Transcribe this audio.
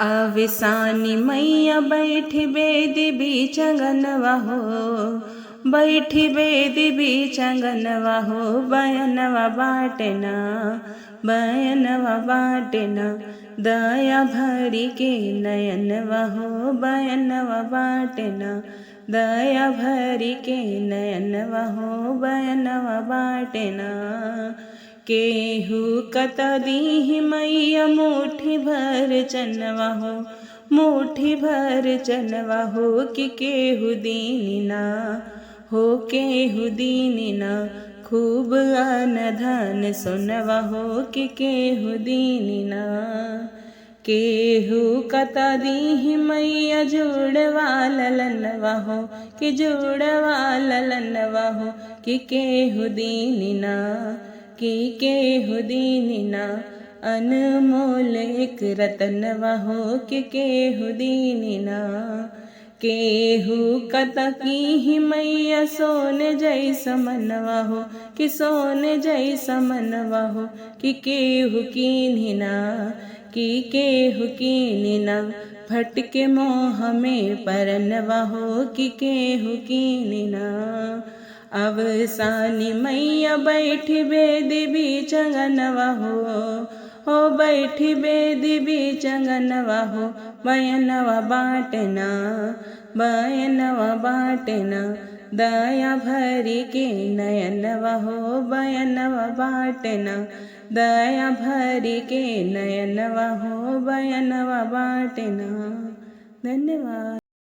अविसानी मैया बैठी बेदी बीच अंगनवा हो, बैठी बेदी बीच अंगनवा हो। बयनवा बाटना, बयनवा बाटना, दया भरी के नयनवा हो। बयनवा बाटना, दया भरी के नयनवा हो। बयनवा बाटना, केहू कत दीहि मैया मुट्ठी भर चनवा हो। मुट्ठी भर चनवा हो कि केहू दीनिना हो। केहू दीनिना खूब अन धन सोनवा हो कि केहू दीनिना। केहू कत दीहि मैया जुड़वा ललनवा हो कि जुड़वा ललनवा हो कि केहू दीनिना। कि केहू दीनिना अनमोल एक रतनवा हो कि केहू दीनिना। केहू कत कीहि मैया सोने जैसा मनवा हो कि सोने जैसा मनवा हो कि केहू कीन्हिना। कि केहू कीन्हिना भटके मोह में परनवा हो कि केहू कीन्हिना। अवसानी मैया बैठी बेदी बीच अंगनवा हो, बैठी बेदी बीच अंगनवा हो। बयनवा बाटना, बयनवा बाटना, दया भरी के नयनवा हो। बयनवा बाटना, दया भरी के नयनवा हो। बयनवा बाटना। धन्यवाद।